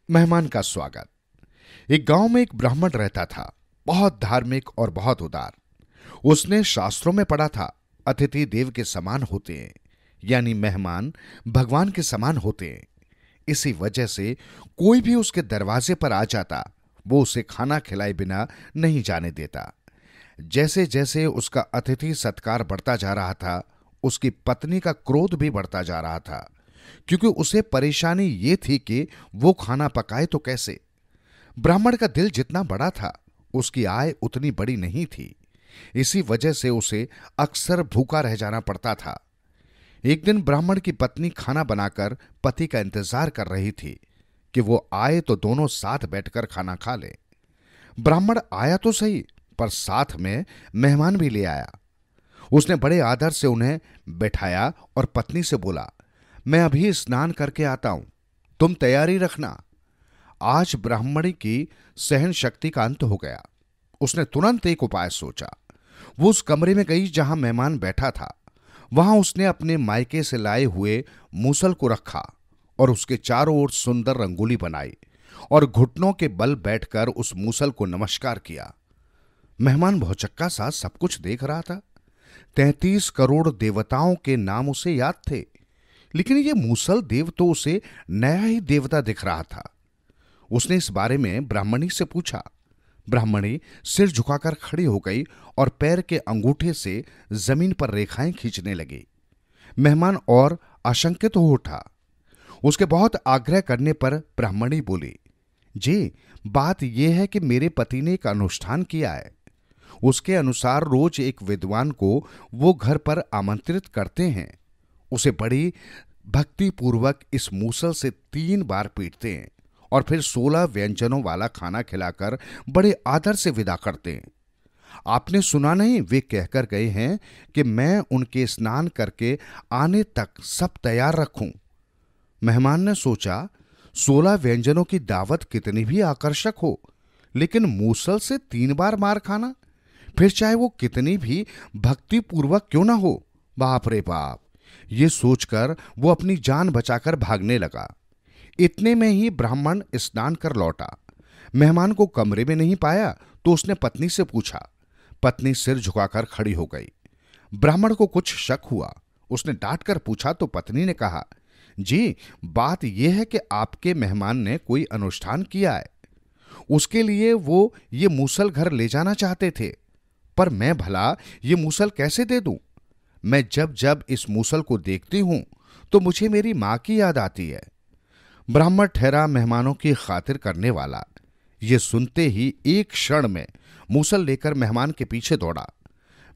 मेहमान का स्वागत। एक गांव में एक ब्राह्मण रहता था, बहुत धार्मिक और बहुत उदार। उसने शास्त्रों में पढ़ा था, अतिथि देव के समान होते हैं, यानी मेहमान भगवान के समान होते हैं। इसी वजह से कोई भी उसके दरवाजे पर आ जाता, वो उसे खाना खिलाए बिना नहीं जाने देता। जैसे जैसे उसका अतिथि सत्कार बढ़ता जा रहा था, उसकी पत्नी का क्रोध भी बढ़ता जा रहा था, क्योंकि उसे परेशानी ये थी कि वो खाना पकाए तो कैसे। ब्राह्मण का दिल जितना बड़ा था, उसकी आय उतनी बड़ी नहीं थी। इसी वजह से उसे अक्सर भूखा रह जाना पड़ता था। एक दिन ब्राह्मण की पत्नी खाना बनाकर पति का इंतजार कर रही थी कि वो आए तो दोनों साथ बैठकर खाना खा ले। ब्राह्मण आया तो सही, पर साथ में मेहमान भी ले आया। उसने बड़े आदर से उन्हें बैठाया और पत्नी से बोला, मैं अभी स्नान करके आता हूं, तुम तैयारी रखना। आज ब्राह्मणी की सहन शक्ति का अंत हो गया। उसने तुरंत एक उपाय सोचा। वो उस कमरे में गई जहां मेहमान बैठा था। वहां उसने अपने मायके से लाए हुए मूसल को रखा और उसके चारों ओर सुंदर रंगोली बनाई और घुटनों के बल बैठकर उस मूसल को नमस्कार किया। मेहमान भौचक्का सा सब कुछ देख रहा था। 33 करोड़ देवताओं के नाम उसे याद थे, लेकिन ये मूसल देव तो उसे नया ही देवता दिख रहा था। उसने इस बारे में ब्राह्मणी से पूछा। ब्राह्मणी सिर झुकाकर खड़ी हो गई और पैर के अंगूठे से जमीन पर रेखाएं खींचने लगी। मेहमान और आशंकित हो उठा। उसके बहुत आग्रह करने पर ब्राह्मणी बोली, जी, बात यह है कि मेरे पति ने एक अनुष्ठान किया है। उसके अनुसार रोज एक विद्वान को वो घर पर आमंत्रित करते हैं। उसे बड़ी भक्ति पूर्वक इस मूसल से 3 बार पीटते हैं और फिर 16 व्यंजनों वाला खाना खिलाकर बड़े आदर से विदा करते हैं। आपने सुना नहीं, वे कहकर गए हैं कि मैं उनके स्नान करके आने तक सब तैयार रखूं। मेहमान ने सोचा, 16 व्यंजनों की दावत कितनी भी आकर्षक हो, लेकिन मूसल से 3 बार मार खाना, फिर चाहे वो कितनी भी भक्ति पूर्वक क्यों ना हो। बाप रे बाप! ये सोचकर वो अपनी जान बचाकर भागने लगा। इतने में ही ब्राह्मण स्नान कर लौटा। मेहमान को कमरे में नहीं पाया तो उसने पत्नी से पूछा। पत्नी सिर झुकाकर खड़ी हो गई। ब्राह्मण को कुछ शक हुआ। उसने डांट कर पूछा तो पत्नी ने कहा, जी, बात यह है कि आपके मेहमान ने कोई अनुष्ठान किया है। उसके लिए वो ये मूसल घर ले जाना चाहते थे, पर मैं भला ये मूसल कैसे दे दूं? मैं जब जब इस मूसल को देखती हूं तो मुझे मेरी मां की याद आती है। ब्राह्मण ठहरा मेहमानों की खातिर करने वाला। ये सुनते ही एक क्षण में मूसल लेकर मेहमान के पीछे दौड़ा।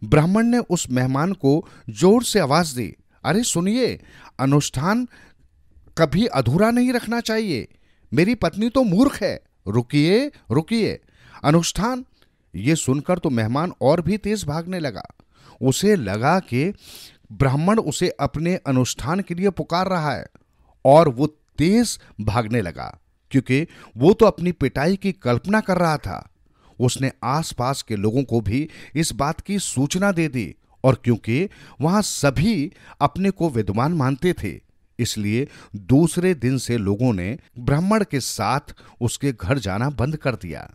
ब्राह्मण ने उस मेहमान को जोर से आवाज दी, अरे सुनिए, अनुष्ठान कभी अधूरा नहीं रखना चाहिए। मेरी पत्नी तो मूर्ख है। रुकिए रुकिए, अनुष्ठान। ये सुनकर तो मेहमान और भी तेज भागने लगा। उसे लगा कि ब्राह्मण उसे अपने अनुष्ठान के लिए पुकार रहा है और वो तेज भागने लगा, क्योंकि वो तो अपनी पिटाई की कल्पना कर रहा था। उसने आसपास के लोगों को भी इस बात की सूचना दे दी, और क्योंकि वहां सभी अपने को विद्वान मानते थे, इसलिए दूसरे दिन से लोगों ने ब्राह्मण के साथ उसके घर जाना बंद कर दिया।